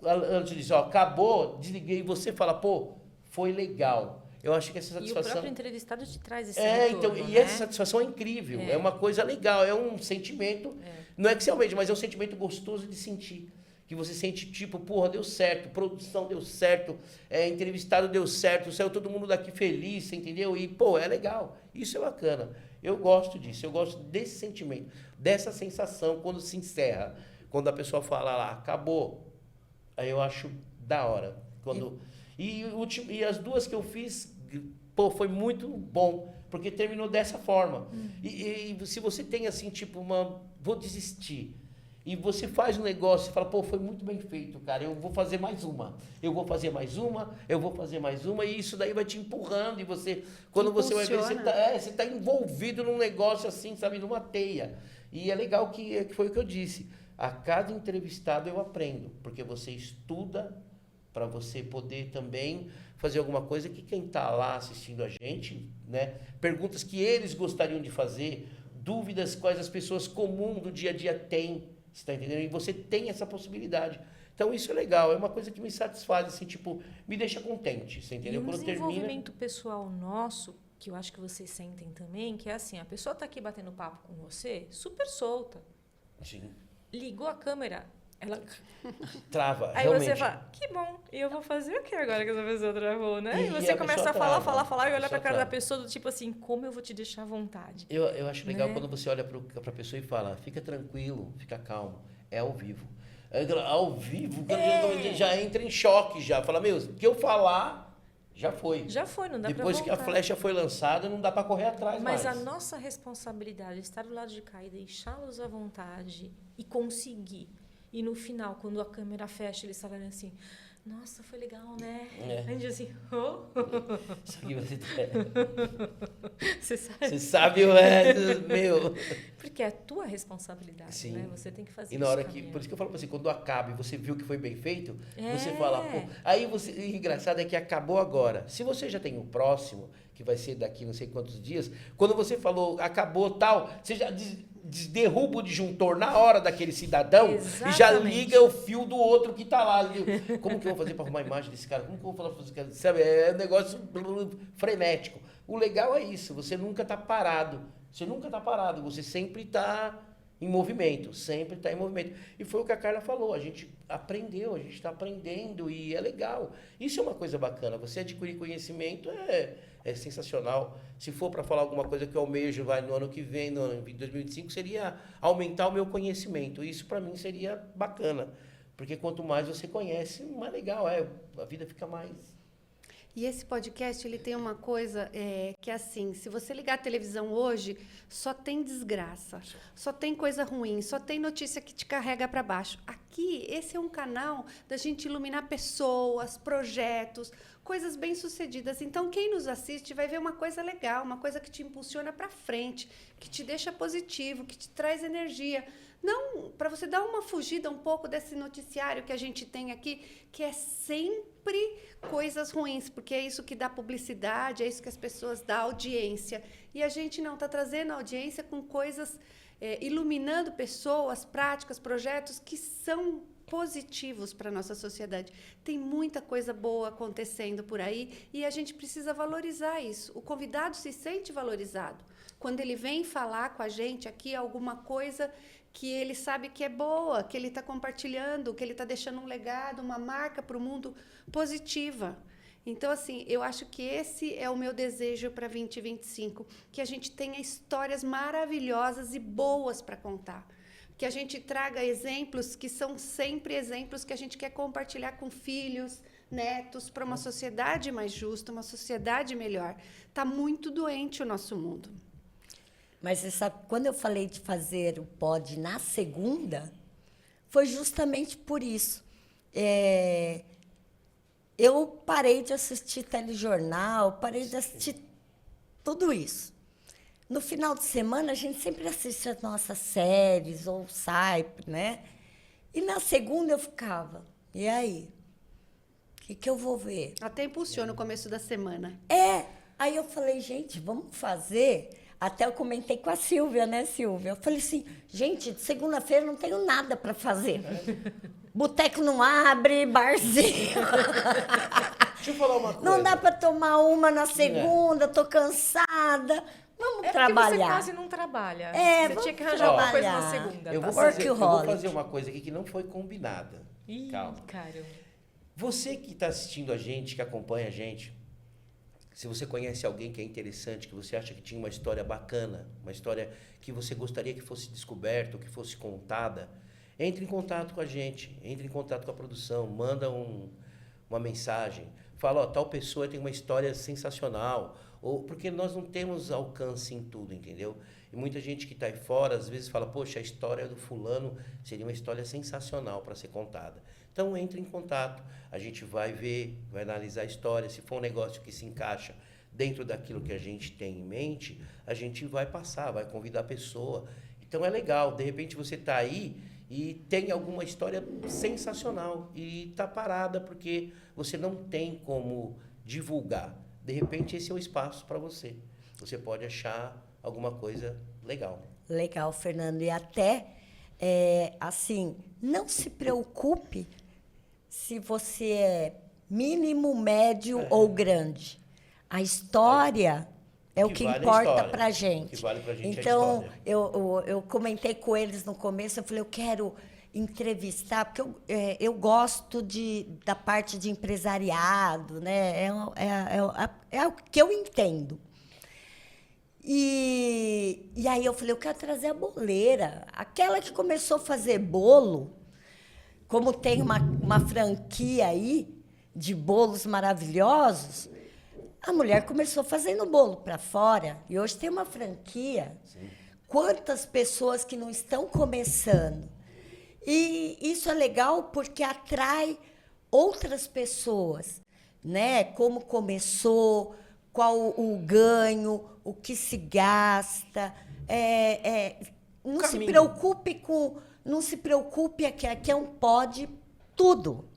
Speaker 3: antes disso, acabou, desliguei e você fala, pô, foi legal. Eu acho que essa satisfação...
Speaker 4: E o próprio entrevistado te traz esse retorno,
Speaker 3: então,
Speaker 4: né?
Speaker 3: e essa satisfação é incrível. É uma coisa legal, é um sentimento... Não é que você almeja, mas é um sentimento gostoso de sentir. Que você sente, tipo, porra, deu certo, produção deu certo, entrevistado deu certo, saiu todo mundo daqui feliz, você entendeu? E, pô, é legal. Isso é bacana. Eu gosto disso, eu gosto desse sentimento, dessa sensação quando se encerra. Quando a pessoa fala lá, acabou. Aí eu acho da hora. E as duas que eu fiz, pô, foi muito bom, porque terminou dessa forma. E se você tem assim, tipo, vou desistir, e você faz um negócio, você fala, pô, foi muito bem feito, cara, eu vou fazer mais uma, eu vou fazer mais uma, e isso daí vai te empurrando, e você, quando você vai ver, você tá envolvido num negócio assim, sabe, numa teia. E é legal que foi o que eu disse. A cada entrevistado eu aprendo, porque você estuda para você poder também fazer alguma coisa que quem está lá assistindo a gente, né? Perguntas que eles gostariam de fazer, dúvidas quais as pessoas comuns do dia a dia têm, você está entendendo? E você tem essa possibilidade. Então isso é legal, é uma coisa que me satisfaz, assim, tipo, me deixa contente, você entendeu?
Speaker 4: E um
Speaker 3: Quando
Speaker 4: desenvolvimento pessoal nosso, que eu acho que vocês sentem também, que é assim, a pessoa está aqui batendo papo com você, super solta.
Speaker 3: Sim.
Speaker 4: Ligou a câmera, ela...
Speaker 3: Trava,
Speaker 4: Aí
Speaker 3: realmente.
Speaker 4: você fala, que bom, e eu vou fazer o que agora que essa pessoa travou, né?
Speaker 3: E
Speaker 4: E você
Speaker 3: a
Speaker 4: começa
Speaker 3: pessoa
Speaker 4: a falar, e olhar pra cara da
Speaker 3: trava.
Speaker 4: pessoa do tipo assim, como eu vou te deixar à vontade?
Speaker 3: Eu acho legal
Speaker 4: Né?
Speaker 3: quando você olha para a pessoa e fala, fica tranquilo, fica calmo, é ao vivo. Ao vivo, já entra em choque, já. Fala, meu, o que eu falar, já foi.
Speaker 4: Já foi, não dá
Speaker 3: Depois
Speaker 4: pra
Speaker 3: que a
Speaker 4: voltar.
Speaker 3: flecha foi lançada, não dá para correr atrás
Speaker 4: Mas
Speaker 3: mais.
Speaker 4: a nossa responsabilidade é estar do lado de cá e deixá-los à vontade e conseguir. E no final, quando a câmera fecha, eles falarem assim, nossa, foi legal, né? A gente assim, oh.
Speaker 3: Isso aqui você,
Speaker 4: Você sabe?
Speaker 3: você sabe, meu...
Speaker 4: Porque é a tua responsabilidade,
Speaker 3: Sim.
Speaker 4: né? Você tem que fazer
Speaker 3: E na
Speaker 4: isso
Speaker 3: hora que,
Speaker 4: caminhar.
Speaker 3: por isso que eu falo assim, quando acaba e você viu que foi bem feito, você
Speaker 4: É.
Speaker 3: fala, pô... Aí você, o engraçado é que acabou agora. Se você já tem o próximo, que vai ser daqui não sei quantos dias, quando você falou, acabou tal, você já derruba o disjuntor na hora daquele cidadão e já
Speaker 4: Exatamente.
Speaker 3: liga o fio do outro que tá lá. Como que eu vou fazer para arrumar a imagem desse cara? Como que eu vou falar para esse cara? Sabe, é um negócio frenético. O legal é isso, você nunca tá parado. Você nunca tá parado, você sempre tá em movimento, sempre está em movimento. E foi o que a Carla falou, a gente aprendeu, a gente está aprendendo e é legal. Isso é uma coisa bacana, você adquirir conhecimento é sensacional. Se for para falar alguma coisa que eu almejo vai no ano que vem, no ano de 2025, seria aumentar o meu conhecimento. Isso para mim seria bacana, porque quanto mais você conhece, mais legal é, a vida fica mais...
Speaker 2: E esse podcast, ele tem uma coisa que é assim, se você ligar a televisão hoje, só tem desgraça, só tem coisa ruim, só tem notícia que te carrega para baixo. Aqui, esse é um canal da gente iluminar pessoas, projetos, coisas bem-sucedidas. Então, quem nos assiste vai ver uma coisa legal, uma coisa que te impulsiona para frente, que te deixa positivo, que te traz energia. Não, para você dar uma fugida um pouco desse noticiário que a gente tem aqui, que é sempre coisas ruins, porque é isso que dá publicidade, é isso que as pessoas dão audiência. E a gente não está trazendo audiência com coisas, iluminando pessoas, práticas, projetos que são positivos para a nossa sociedade. Tem muita coisa boa acontecendo por aí e a gente precisa valorizar isso. O convidado se sente valorizado. Quando ele vem falar com a gente aqui alguma coisa que ele sabe que é boa, que ele está compartilhando, que ele está deixando um legado, uma marca para o mundo positiva. Então, assim, eu acho que esse é o meu desejo para 2025, que a gente tenha histórias maravilhosas e boas para contar. Que a gente traga exemplos que são sempre exemplos que a gente quer compartilhar com filhos, netos, para uma sociedade mais justa, uma sociedade melhor. Está muito doente o nosso mundo.
Speaker 1: Mas você sabe, quando eu falei de fazer o pod na segunda, foi justamente por isso. Eu parei de assistir telejornal, parei de assistir tudo isso. No final de semana, a gente sempre assiste as nossas séries, ou sai, né? E na segunda eu ficava, e aí? O que eu vou ver?
Speaker 2: Até impulsiona o começo da semana.
Speaker 1: Aí eu falei, gente, vamos fazer... Até eu comentei com a Silvia, né, Silvia? Eu falei assim, gente, de segunda-feira não tenho nada para fazer. Boteco não abre, barzinho.
Speaker 3: Deixa eu falar uma coisa.
Speaker 1: Não dá para tomar uma na segunda, tô cansada. Vamos trabalhar.
Speaker 4: Porque você quase não trabalha. Você tinha que arranjar
Speaker 1: trabalhar.
Speaker 4: alguma coisa na segunda.
Speaker 3: Eu
Speaker 4: tá
Speaker 3: vou,
Speaker 4: certo?
Speaker 3: fazer, eu vou fazer uma coisa aqui que não foi combinada.
Speaker 4: Ih,
Speaker 3: Calma.
Speaker 4: caramba.
Speaker 3: Você que está assistindo a gente, que acompanha a gente, se você conhece alguém que é interessante, que você acha que tinha uma história bacana, uma história que você gostaria que fosse descoberta, ou que fosse contada, entre em contato com a gente, entre em contato com a produção, manda uma mensagem, fala, ó, tal pessoa tem uma história sensacional, ou porque nós não temos alcance em tudo, entendeu? E muita gente que está aí fora, às vezes fala, poxa, a história do fulano seria uma história sensacional para ser contada. Então, entre em contato, a gente vai ver, vai analisar a história, se for um negócio que se encaixa dentro daquilo que a gente tem em mente, a gente vai passar, vai convidar a pessoa. Então, é legal, de repente você está aí e tem alguma história sensacional e está parada porque você não tem como divulgar. De repente, esse é o espaço para você. Você pode achar alguma coisa legal.
Speaker 1: Legal, Fernando. E até, assim, não se preocupe se você é mínimo, médio ou grande. A história é o que importa para a gente.
Speaker 3: O que vale pra gente
Speaker 1: então,
Speaker 3: é a história.
Speaker 1: eu comentei com eles no começo, eu falei, eu quero entrevistar, porque eu gosto da parte de empresariado, né? É o que eu entendo. E aí eu falei, eu quero trazer a boleira, aquela que começou a fazer bolo, como tem uma franquia aí de bolos maravilhosos, a mulher começou fazendo bolo para fora e hoje tem uma franquia. Sim. Quantas pessoas que não estão começando? E isso é legal porque atrai outras pessoas, né? Como começou, qual o ganho, o que se gasta. Não se preocupe aqui é um pode tudo.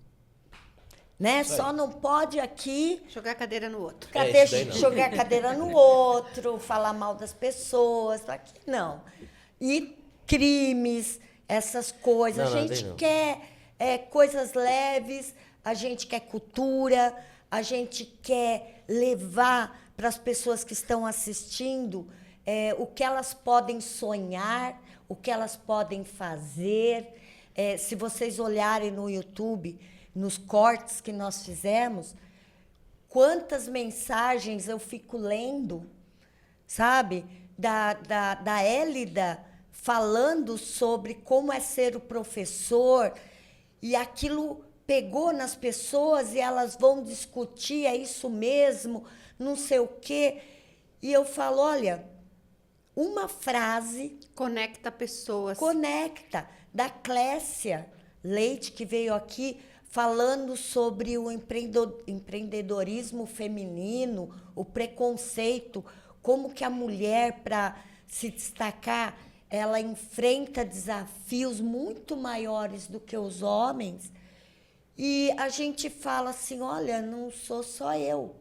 Speaker 1: Né? Só não pode aqui...
Speaker 2: Jogar a cadeira no outro.
Speaker 1: Jogar a cadeira no outro, falar mal das pessoas. Aqui não. E crimes, essas coisas. A gente quer coisas leves, a gente quer cultura, a gente quer levar para as pessoas que estão assistindo o que elas podem sonhar, o que elas podem fazer. Se vocês olharem no YouTube, nos cortes que nós fizemos, quantas mensagens eu fico lendo, sabe? Da Hélida falando sobre como é ser o professor, e aquilo pegou nas pessoas e elas vão discutir, é isso mesmo, não sei o quê. E eu falo, olha, uma frase
Speaker 2: Conecta pessoas.
Speaker 1: conecta, da Clécia Leite, que veio aqui falando sobre o empreendedorismo feminino, o preconceito, como que a mulher, para se destacar, ela enfrenta desafios muito maiores do que os homens. E a gente fala assim, olha, não sou só eu.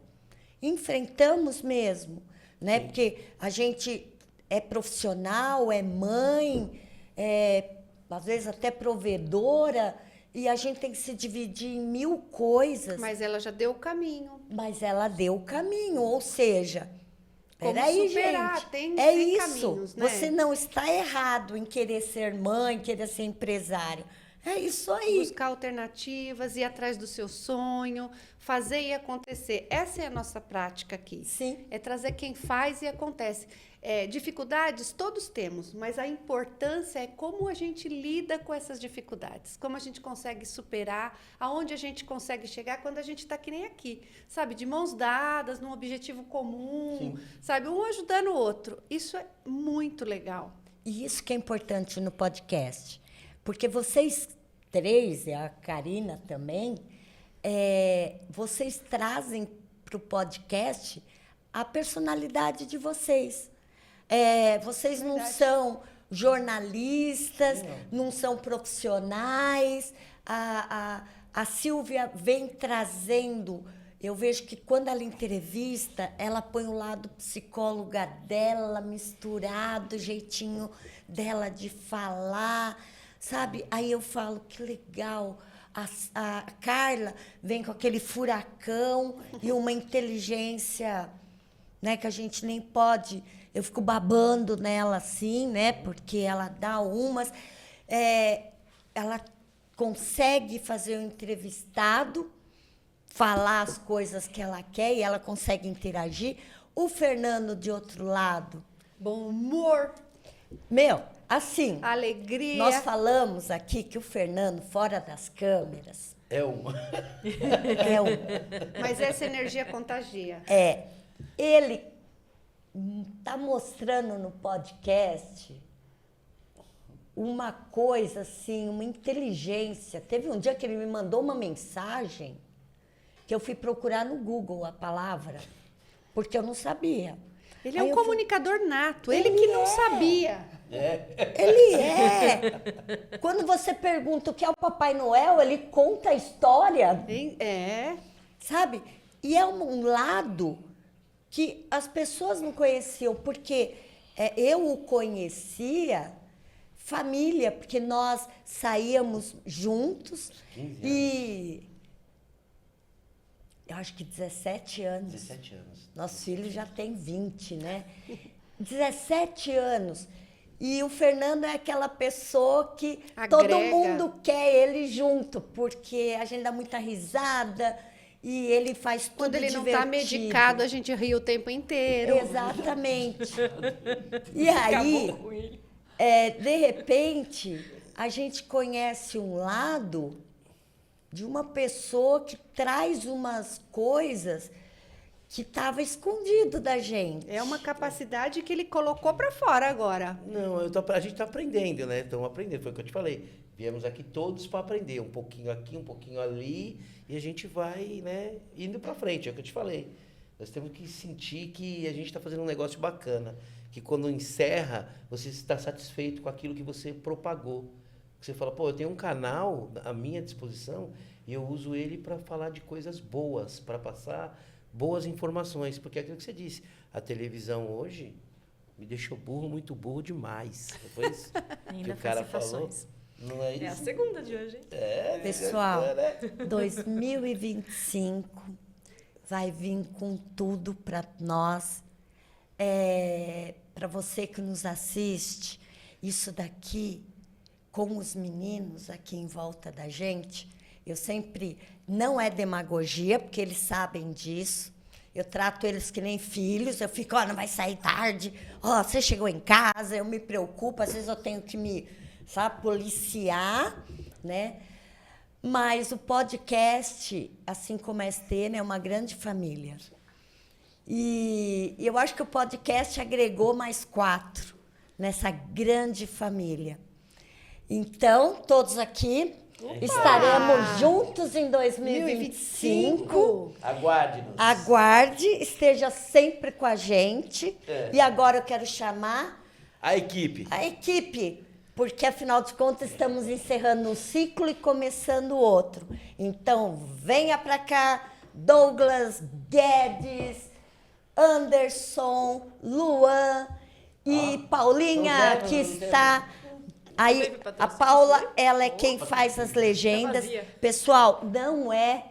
Speaker 1: Enfrentamos mesmo, né? Porque a gente é profissional, é mãe, às vezes até provedora, e a gente tem que se dividir em 1000 coisas.
Speaker 2: Mas ela já deu o caminho.
Speaker 1: Mas ela deu o caminho, ou seja,
Speaker 2: Como
Speaker 1: peraí,
Speaker 2: superar,
Speaker 1: gente,
Speaker 2: tem
Speaker 1: é isso.
Speaker 2: caminhos, né?
Speaker 1: Você não está errado em querer ser mãe, querer ser empresário. É isso aí.
Speaker 2: Buscar alternativas, ir atrás do seu sonho, fazer e acontecer. Essa é a nossa prática aqui.
Speaker 1: Sim.
Speaker 2: É trazer quem faz e acontece. Dificuldades todos temos, mas a importância é como a gente lida com essas dificuldades, como a gente consegue superar, aonde a gente consegue chegar quando a gente está que nem aqui, sabe? De mãos dadas, num objetivo comum,
Speaker 3: Sim.
Speaker 2: sabe? Um ajudando o outro. Isso é muito legal.
Speaker 1: E isso que é importante no podcast. Porque vocês três, e a Karina também, vocês trazem para o podcast a personalidade de vocês. Vocês não são jornalistas, não são profissionais. A Silvia vem trazendo. Eu vejo que quando ela entrevista, ela põe o lado psicóloga dela misturado, o jeitinho dela de falar, sabe? Aí eu falo, que legal. A Carla vem com aquele furacão e uma inteligência, né, que a gente nem pode. Eu fico babando nela assim, né? Porque ela dá umas. Ela consegue fazer o entrevistado falar as coisas que ela quer e ela consegue interagir. O Fernando, de outro lado,
Speaker 2: Bom humor,
Speaker 1: meu, assim,
Speaker 2: alegria.
Speaker 1: nós falamos aqui que o Fernando, fora das câmeras,
Speaker 3: É uma.
Speaker 2: Mas essa energia contagia.
Speaker 1: Ele está mostrando no podcast uma coisa assim, uma inteligência. Teve um dia que ele me mandou uma mensagem que eu fui procurar no Google a palavra, porque eu não sabia.
Speaker 2: Ele é
Speaker 1: Aí
Speaker 2: um
Speaker 1: eu fui-
Speaker 2: comunicador nato, ele
Speaker 1: Ele
Speaker 2: que não
Speaker 1: é.
Speaker 2: sabia.
Speaker 1: Ele é. Quando você pergunta o que é o Papai Noel, ele conta a história, sabe? E é um lado que as pessoas não conheciam, porque eu o conhecia família, porque nós saíamos juntos
Speaker 3: 15 anos.
Speaker 1: e eu acho que 17 anos.
Speaker 3: 17 anos.
Speaker 1: Nosso filho já tem 20, né? 17 anos. E o Fernando é aquela pessoa que todo
Speaker 2: Agrega.
Speaker 1: mundo quer ele junto, porque a gente dá muita risada e ele faz tudo
Speaker 2: Quando ele não
Speaker 1: divertido.
Speaker 2: está medicado, a gente ri o tempo inteiro.
Speaker 1: Exatamente. E aí, de repente, a gente conhece um lado de uma pessoa que traz umas coisas que estava escondido da gente.
Speaker 2: É uma capacidade que ele colocou para fora agora.
Speaker 3: Não, a gente está aprendendo, né? Estamos aprendendo, foi o que eu te falei. Viemos aqui todos para aprender, um pouquinho aqui, um pouquinho ali, e a gente vai, né, indo para frente, é o que eu te falei. Nós temos que sentir que a gente está fazendo um negócio bacana, que quando encerra, você está satisfeito com aquilo que você propagou. Você fala, pô, eu tenho um canal à minha disposição e eu uso ele para falar de coisas boas, para passar boas informações, porque é aquilo que você disse, a televisão hoje me deixou burro, muito burro demais. Depois que
Speaker 4: Ainda
Speaker 3: o cara
Speaker 4: faz
Speaker 3: falou,
Speaker 4: citações.
Speaker 3: não é isso?
Speaker 4: É a segunda de hoje, hein?
Speaker 1: Pessoal, 2025 vai vir com tudo para nós. Para você que nos assiste, isso daqui, com os meninos aqui em volta da gente, Eu sempre... Não é demagogia, porque eles sabem disso. Eu trato eles que nem filhos. Eu fico, não vai sair tarde. Você chegou em casa, eu me preocupo. Às vezes eu tenho que me, policiar, né? Mas o podcast, assim como a STN, é uma grande família. E eu acho que o podcast agregou mais 4 nessa grande família. Então, todos aqui estaremos juntos em 2025.
Speaker 3: Aguarde-nos.
Speaker 1: Aguarde, esteja sempre com a gente. E agora eu quero chamar
Speaker 3: a equipe.
Speaker 1: Porque, afinal de contas, estamos encerrando um ciclo e começando outro. Então, venha para cá, Douglas, Guedes, Anderson, Luan e Paulinha, que está... Aí, a Paula, ela é quem faz as legendas. Pessoal, não é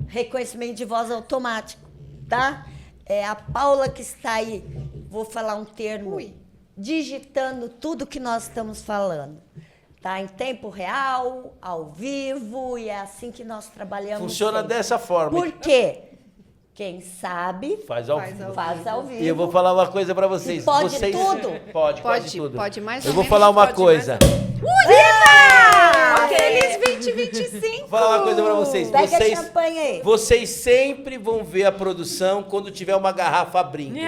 Speaker 1: reconhecimento de voz automático, tá? É a Paula que está aí, vou falar um termo, digitando tudo que nós estamos falando. Tá? Em tempo real, ao vivo, e é assim que nós trabalhamos.
Speaker 3: Funciona
Speaker 1: sempre.
Speaker 3: dessa forma.
Speaker 1: Por quê? Quem sabe
Speaker 3: faz ao vivo.
Speaker 1: Faz ao vivo.
Speaker 3: E eu vou falar uma coisa pra vocês.
Speaker 1: E pode
Speaker 3: vocês...
Speaker 1: tudo?
Speaker 3: Pode tudo.
Speaker 2: Pode mais
Speaker 3: Eu
Speaker 2: ou
Speaker 3: vou
Speaker 2: menos,
Speaker 3: falar uma
Speaker 2: pode
Speaker 3: coisa.
Speaker 2: Feliz 2025!
Speaker 3: Vou falar uma coisa pra vocês.
Speaker 1: Pega a champanhe aí.
Speaker 3: Vocês sempre vão ver a produção quando tiver uma garrafa abrindo.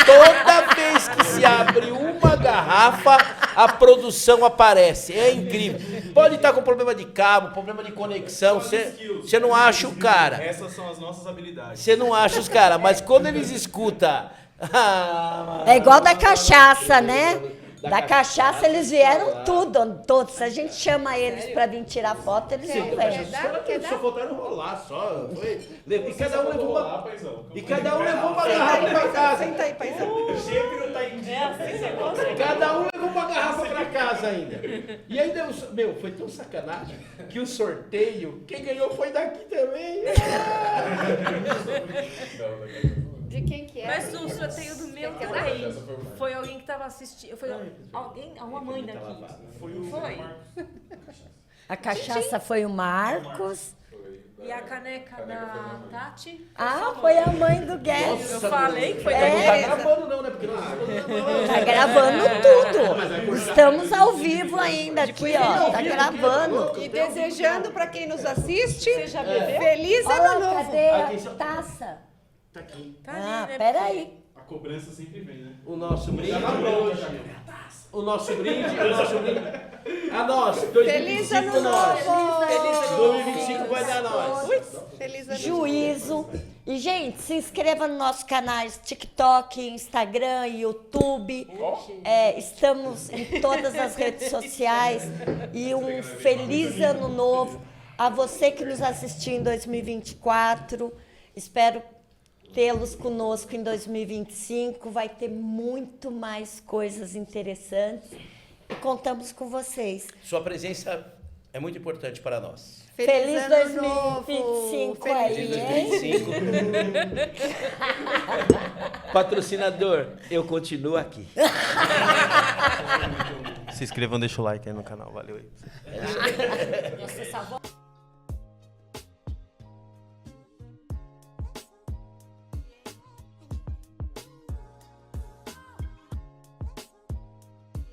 Speaker 3: Toda vez que se abre uma garrafa, a produção aparece. É incrível. Pode estar com problema de cabo, problema de conexão. Você não acha o cara.
Speaker 5: Essas são as nossas habilidades.
Speaker 3: Você não acha os caras. Mas quando eles escutam...
Speaker 1: É igual da cachaça, né? Da cachaça eles vieram todos. Se a gente chama eles para vir tirar foto, eles não vêm.
Speaker 3: Só faltaram rolar, só. E cada um levou uma...
Speaker 5: paizão.
Speaker 3: E cada um levou uma garrafa pra casa.
Speaker 2: Senta aí, paizão.
Speaker 5: Sempre não tá em dia.
Speaker 3: Cada um levou uma garrafa pra casa ainda. E ainda, foi tão sacanagem que o sorteio, quem ganhou foi daqui também.
Speaker 2: De quem que é?
Speaker 4: Mas o sorteio do meu também. Foi alguém que estava assistindo. Foi uma mãe daqui. Foi.
Speaker 1: A cachaça foi o Marcos.
Speaker 4: E a caneca da Tati.
Speaker 1: Foi a mãe do Guedes.
Speaker 4: Eu falei que foi
Speaker 3: Não
Speaker 4: da
Speaker 3: tá gravando não, né? Porque nós
Speaker 1: Tá gravando tudo. Estamos ao vivo ainda aqui, ó. Tá gravando.
Speaker 2: E desejando para quem nos assiste,
Speaker 4: já bebeu?
Speaker 2: feliz ano novo.
Speaker 1: Cadê a taça?
Speaker 3: tá aqui.
Speaker 4: Tá ali, né?
Speaker 1: Peraí.
Speaker 5: A cobrança sempre vem, né?
Speaker 3: O nosso brinde.
Speaker 5: Já tá pronto, já.
Speaker 3: O nosso brinde. A nós.
Speaker 2: Feliz
Speaker 3: 2025
Speaker 2: ano
Speaker 3: nós.
Speaker 2: novo!
Speaker 3: 2025 vai dar nós.
Speaker 2: Feliz ano
Speaker 1: Juízo. E, gente, se inscreva no nosso canais TikTok, Instagram, YouTube. Estamos em todas as redes sociais. E um feliz ano novo a você que nos assistiu em 2024. Espero tê-los conosco em 2025. Vai ter muito mais coisas interessantes. E contamos com vocês.
Speaker 3: Sua presença é muito importante para nós.
Speaker 1: Feliz
Speaker 2: ano novo.
Speaker 1: 2025 aí, hein?
Speaker 3: 2025. Patrocinador, eu continuo aqui.
Speaker 5: Se inscrevam, deixa o like aí no canal. Valeu aí.